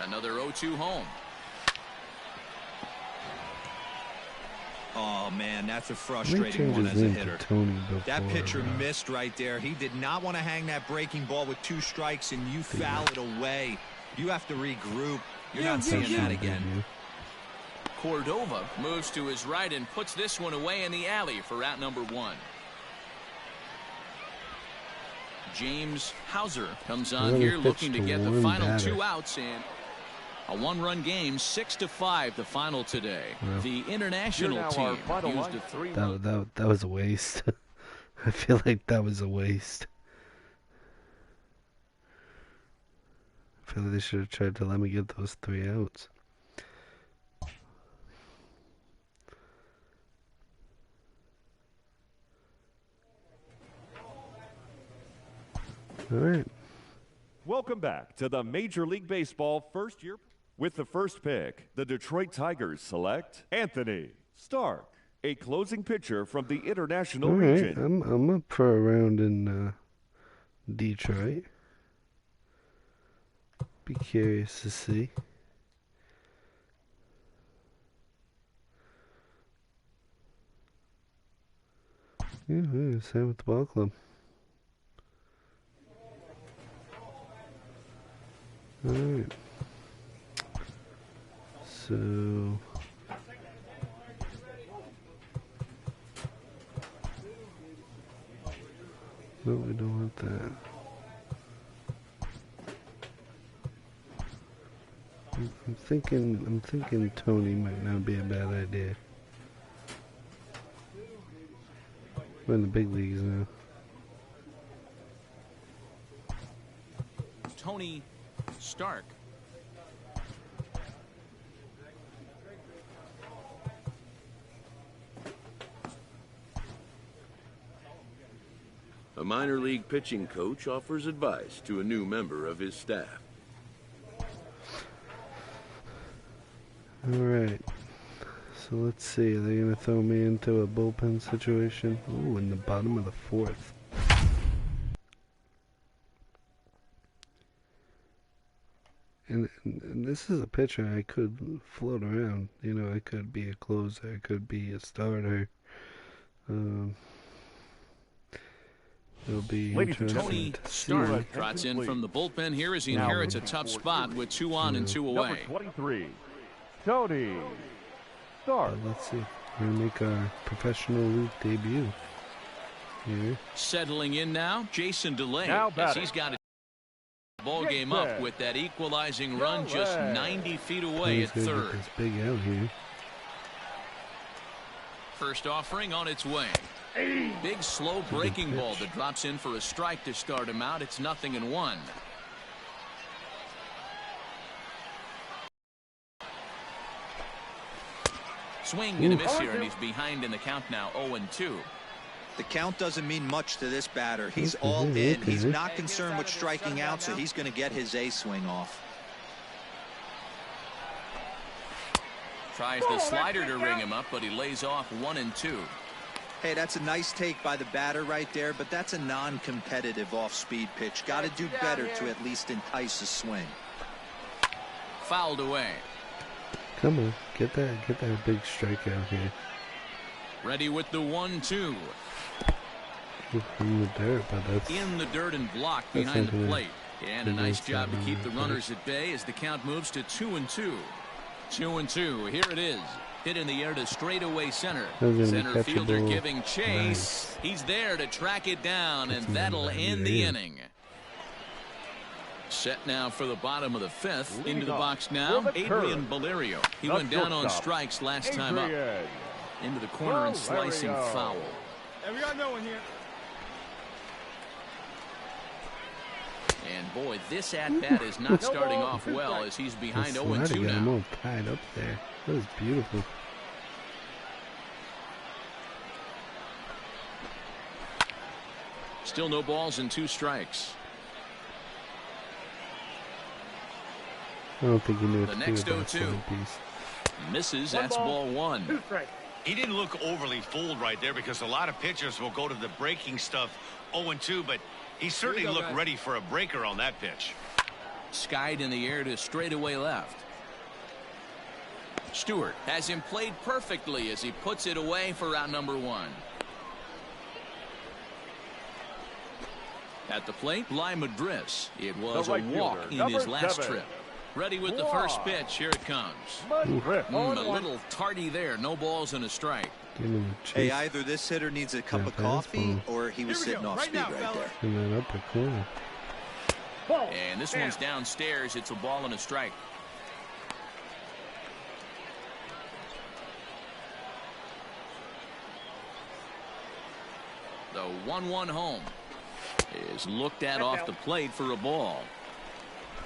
Another 0-2 home. Oh, man, that's a They frustrating changed one his as a name hitter. to Tony before. That pitcher missed right there. He did not want to hang that breaking ball with 2 strikes, and you foul it away. You have to regroup. You're not seeing that again. Cordova moves to his right and puts this one away in the alley for out number 1. James Hauser comes on Really here looking to pitched get the one final batter. 2 outs in. A 1-run game, 6-5 the final today. Wow. The international team used a 3-1. That was a waste. I feel like that was a waste. I feel like they should have tried to let me get those 3 outs. All right. Welcome back to the Major League Baseball first year. With the first pick, the Detroit Tigers select Anthony Stark, a closing pitcher from the International All right. region. I'm up for a round in Detroit. Be curious to see. Yeah, same with the ball club. Alright. So no, we don't want that. I'm thinking Tony might not be a bad idea. We're in the big leagues now. Tony Stark. A minor league pitching coach offers advice to a new member of his staff. Alright. So let's see. Are they going to throw me into a bullpen situation? Ooh, in the bottom of the fourth. And this is a pitcher I could float around. You know, I could be a closer. I could be a starter. It'll be interesting to see. Stark trots in from the bullpen here as he inherits a tough spot with 2 on and 2 away. Number 23, Tony Stark. Let's see. We're going to make our professional league debut here. Settling in now, Jason DeLay, as he's got a ball game up with that equalizing run just 90 feet away at third. This big out here. First offering on its way. Big slow breaking ball that drops in for a strike to start him out. It's 0-1. Swing and a miss here, and he's behind in the count now, 0-2. The count doesn't mean much to this batter. He's all in. He's not concerned with striking out, so he's going to get his A swing off. Tries the slider to ring him up, but he lays off 1-2. Hey, that's a nice take by the batter right there, but that's a non-competitive off-speed pitch. Got to do better to at least entice a swing. Fouled away. Come on, get that big strikeout here. Ready with the 1-2. In the dirt, but that's in the dirt and blocked behind the plate. And a nice job to keep the runners at bay as the count moves to 2-2. 2-2. Here it is. Hit in the air to straightaway center. Center fielder giving chase. Nice. He's there to track it down, and that'll end the inning. Set now for the bottom of the fifth. Into the box now, Adrian Valerio. He went down on strikes last time up. Into the corner and slicing foul. And we got no one here. And boy, this at-bat is not starting off well as he's behind 0-2 now. I'm all tied up there. That was beautiful. Still no balls and 2 strikes. I don't think he knew the next 0-2. Misses. That's ball 1. He didn't look overly fooled right there because a lot of pitchers will go to the breaking stuff 0-2, but he certainly looked ready for a breaker on that pitch. Skied in the air to straightaway left. Stewart has him played perfectly as he puts it away for out number 1. At the plate, Lima Madris. It was a walk in his last trip. Ready with the first pitch. Here it comes. A little tardy there. No balls and a strike. Hey, either this hitter needs a cup of coffee or he was sitting off speed right there. In that upper corner. And this one's downstairs. It's a ball and a strike. The 1-1 home is looked at off the plate for a ball.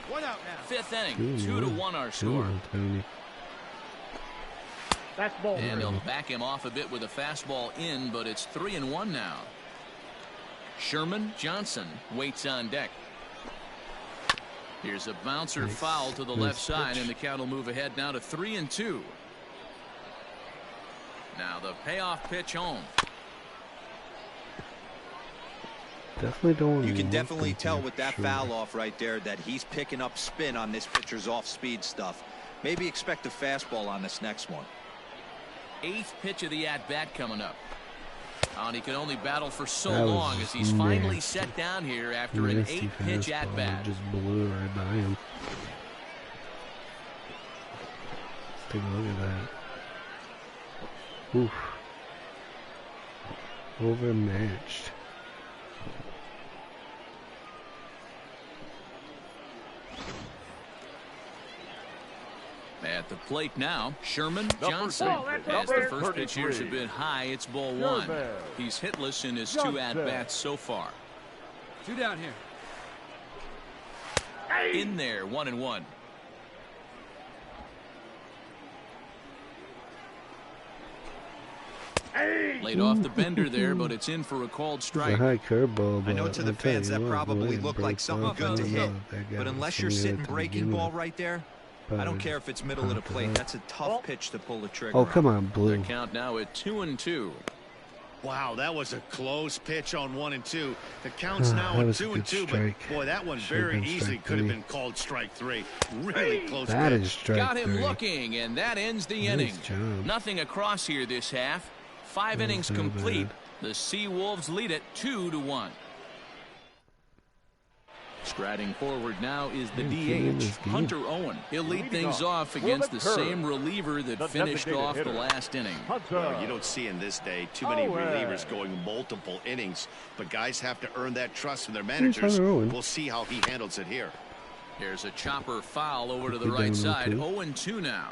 1 out now. Fifth inning, 2-1 our score. That's ball. And they'll back him off a bit with a fastball in, but it's 3-1 now. Sherman Johnson waits on deck. Here's a bouncer foul to the left side, and the count will move ahead now to 3-2. Now the payoff pitch home. Definitely don't. You can definitely tell with that foul off right there that he's picking up spin on this pitcher's off-speed stuff. Maybe expect a fastball on this next one. 8th pitch of the at-bat coming up. And he can only battle for so long as he's finally set down here after an 8-pitch at-bat. Just blew right by him. take a look at that. Oof. Overmatched. At the plate now, Sherman Johnson. As the first pitch here is a bit high, it's ball one. He's hitless in his 2 at-bats so far. 2 down here. In there, 1-1. Laid off the bender there, but it's in for a called strike. It's a high curveball, I know to the fans that probably looked like something good to hit, but unless you're sitting breaking ball right there, I don't care if it's middle of the plate. That's a tough pitch to pull the trigger. Oh, come on, Blue. The count now at 2-2. Wow, that was a close pitch on 1-2. The count's now at 2-2, but boy, that one very easily could have been called strike 3. Really close pitch. That is strike 3. Got him looking, and that ends the inning. Nothing across here this half. 5 innings complete. The Sea Wolves lead it 2-1. Striding forward now is the DH, Hunter Owen. He'll lead things off against the same reliever that finished off the last inning. Well, you don't see in this day too many relievers going multiple innings, but guys have to earn that trust from their managers. We'll see how he handles it here. There's a chopper foul over to the right side. 0-2 now.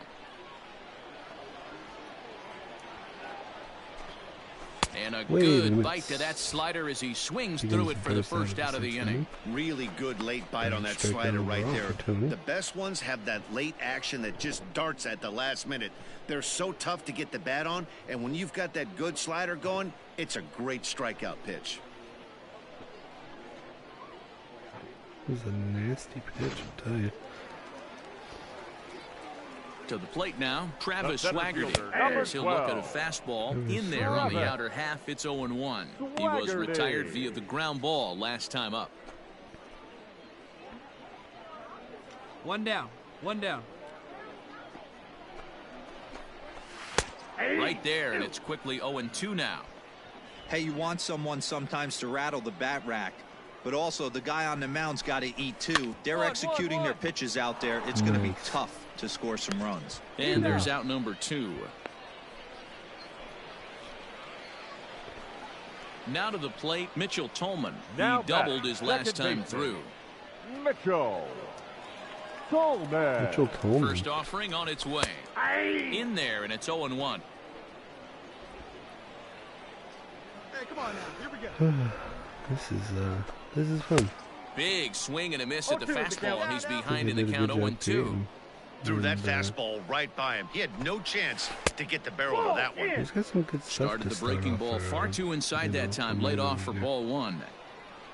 And a good bite to that slider as he swings through it for the first out of the inning. Really good late bite on that slider right there. The best ones have that late action that just darts at the last minute. They're so tough to get the bat on, and when you've got that good slider going, it's a great strikeout pitch. It was a nasty pitch, I'll tell you. To the plate now, Travis Swaggerty. As he'll look at a fastball in there on the outer half. It's 0-1. He was retired via the ground ball last time up. 1 down. 1 down. Right there, and it's quickly 0-2 now. Hey, you want someone sometimes to rattle the bat rack, but also the guy on the mound's got to eat too. They're executing their pitches out there. It's going to be tough to score some runs. And there's out number 2. Now to the plate, Mitchell Tolman. He doubled his last time through. Mitchell Tolman. First offering on its way. In there, and it's 0-1. Hey, come on now. Here we go. This is fun. Big swing and a miss at the fastball, and he's behind in the count 0-2. Threw that fastball right by him. He had no chance to get the barrel of that one. He's got some good stuff. Started the breaking ball far too inside that time. Laid off for ball 1.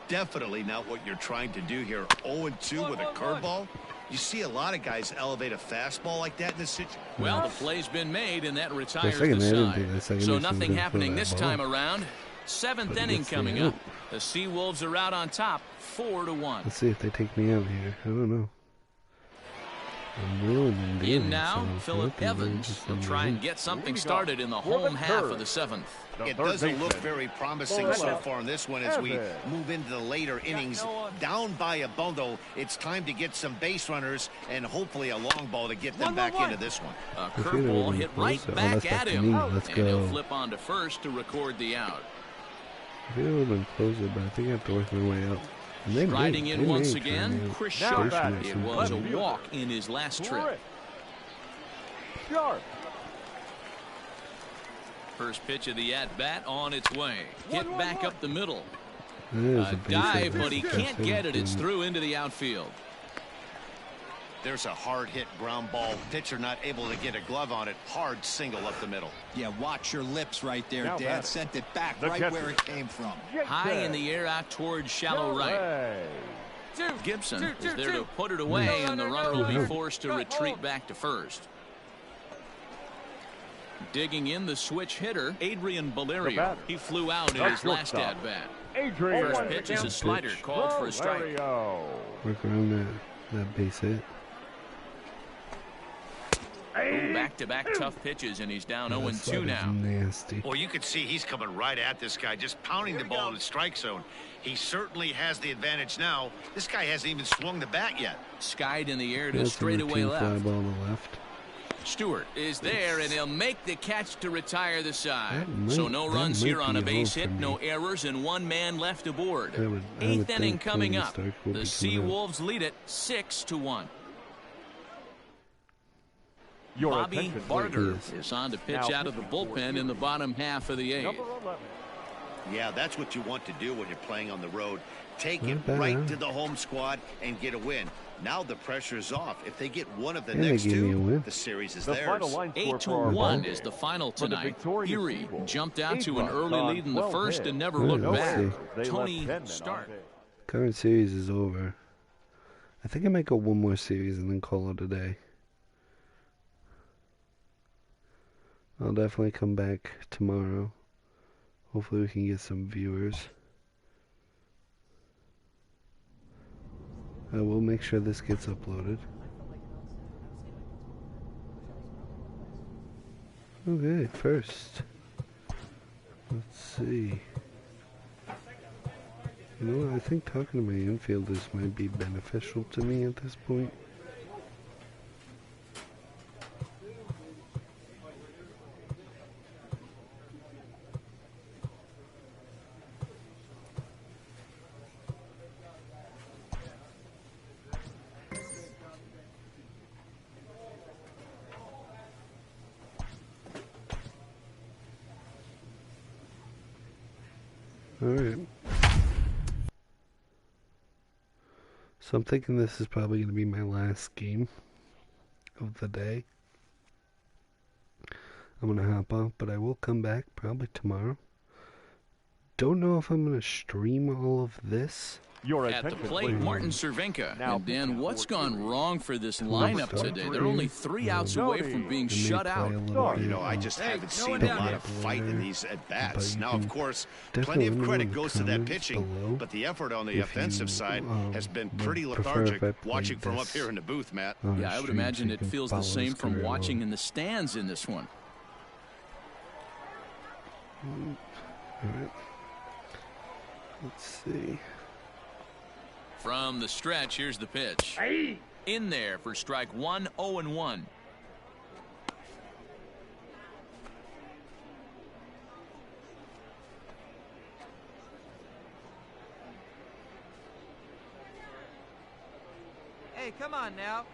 Definitely not what you're trying to do here. 0-2 with a curveball. You see a lot of guys elevate a fastball like that in this situation. Well, the play's been made, and that retires the side. So nothing happening this time around. 7th inning coming up. The Sea Wolves are out on top, 4-1. Let's see if they take me out here. I don't know. In now, Phillip Evans will try and get something started in the home half of the 7th. It doesn't look very promising so far in this one as we move into the later innings. Down by a bundle, it's time to get some base runners and hopefully a long ball to get them back into this one. A curveball hit right back at him, and he'll flip on to first to record the out. I think it would have been closer, but I think I have to work my way out. Striding in once again, Chris Sharp. It was a walk in his last trip. First pitch of the at-bat on its way. Hit back up the middle. A dive, but he can't get it. It's through into the outfield. There's a hard hit ground ball. Pitcher not able to get a glove on it. Hard single up the middle. Yeah, watch your lips right there, Dad. Sent it back right where it came from. High in the air out towards shallow right. Gibson is there to put it away, and the runner will be forced to retreat back to first. Digging in the switch hitter, Adrian Valerio. He flew out in his last at-bat. First pitch is a slider called for a strike. Work around that base hit. Back-to-back tough pitches, and he's down 0-2 now. Nasty. Well, you can see he's coming right at this guy, just pounding the ball in the strike zone. He certainly has the advantage now. This guy hasn't even swung the bat yet. Skied in the air to straightaway left. Fly ball on the left. Stewart is there, and he'll make the catch to retire the side. So no runs here on a base hit, no errors, and one man left aboard. Eighth inning coming up. The Seawolves lead it 6-1. Bobby Barger is on to pitch out of the bullpen in the bottom half of the eighth. Yeah, that's what you want to do when you're playing on the road. Take it right to the home squad and get a win. Now the pressure is off. If they get one of the next two, the series is theirs. 8-1 is the final tonight. Erie jumped out to an early lead in the first and never looked back. Tony Stark. Current series is over. I think I might go one more series and then call it a day. I'll definitely come back tomorrow. Hopefully we can get some viewers. I will make sure this gets uploaded. Okay, first. Let's see. You know what? I think talking to my infielders might be beneficial to me at this point. Alright. So I'm thinking this is probably going to be my last game of the day. I'm going to hop off, but I will come back probably tomorrow. Don't know if I'm going to stream all of this. At the plate, Martin Cervenka. And Dan, what's gone wrong for this lineup today? They're only 3 outs away from being shut out. You know, I just haven't seen a lot of fight in these at-bats. Now, of course, plenty of credit goes to that pitching, but the effort on the offensive side has been pretty lethargic watching from up here in the booth, Matt. Yeah, I would imagine it feels the same from watching in the stands in this one. All right. Let's see. From the stretch, here's the pitch. In there for strike one, 0-1. Hey, come on now.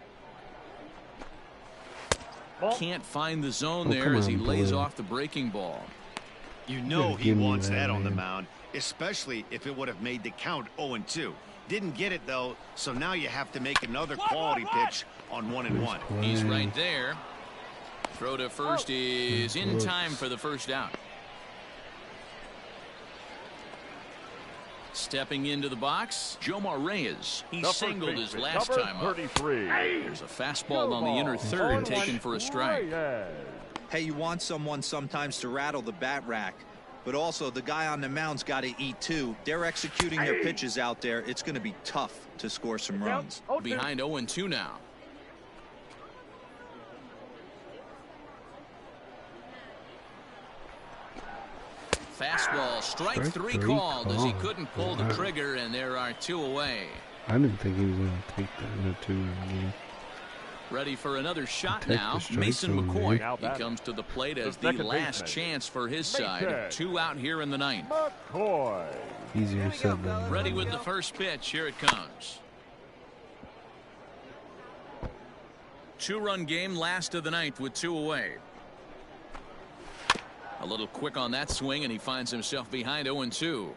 Can't find the zone there as he lays off the breaking ball. You know he wants that on the mound, especially if it would have made the count 0-2. Didn't get it, though, so now you have to make another quality pitch on 1-1. He's right there. Throw to first is in time for the first out. Stepping into the box, Jomar Reyes. He singled his last time up. There's a fastball on the inner third taken for a strike. Hey, you want someone sometimes to rattle the bat rack, but also the guy on the mound's got to eat too. They're executing their pitches out there. It's going to be tough to score some runs. Behind 0-2 now. Fastball, strike three called as he couldn't pull the trigger, and there are 2 away. I didn't think he was going to take that in a 2-run game. Ready for another shot now. Mason McCoy. He comes to the plate as the last chance for his side. 2 out here in the ninth. Easier said than done. Ready with the first pitch. Here it comes. 2-run game, last of the ninth with 2 away. A little quick on that swing, and he finds himself behind 0-2.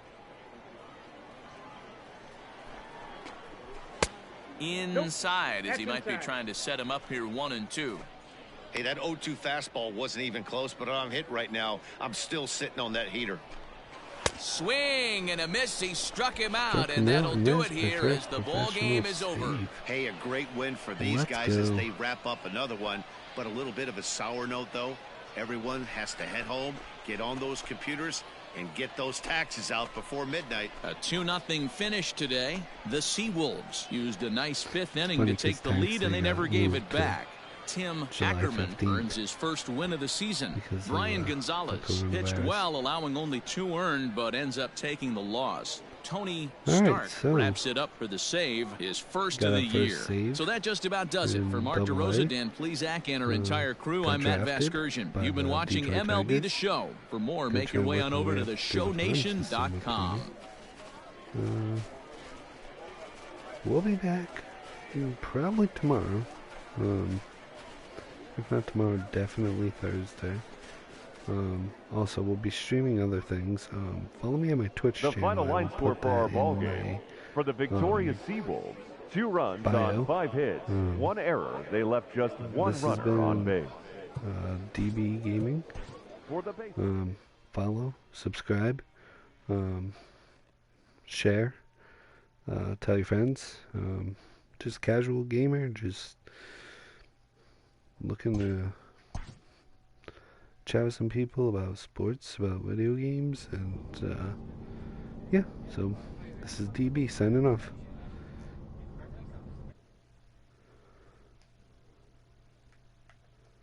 Inside as he might be trying to set him up here 1-2. Hey, that 0-2 fastball wasn't even close, but I'm hit right now. I'm still sitting on that heater. Swing and a miss. He struck him out, and that'll do it here as the ball game is over. Hey, a great win for these guys as they wrap up another one, but a little bit of a sour note, though. Everyone has to head home, get on those computers, and get those taxes out before midnight. A 2-0 finish today. The Seawolves used a nice 5th inning to take the lead, and they never gave it back. Tim Ackerman earns his first win of the season. Brian Gonzalez pitched well, allowing only 2 earned, but ends up taking the loss. Tony Stark wraps it up for the save, his first of the year. So that just about does it. For Mark DeRosa, Dan Plesac, and our entire crew, I'm Matt Vasgersian. You've been watching MLB The Show. For more, make your way on over to theshownation.com. We'll be back probably tomorrow. If not tomorrow, definitely Thursday. Also, we'll be streaming other things. Follow me on my Twitch channel. The final line score for our ball game. For the victorious Seawolves, 2 runs on 5 hits, 1 error. They left just 1 runner on base. DB Gaming. For the base. Follow, subscribe, share, tell your friends. Just casual gamer, just looking to chat with some people about sports, about video games, and yeah, so this is DB signing off.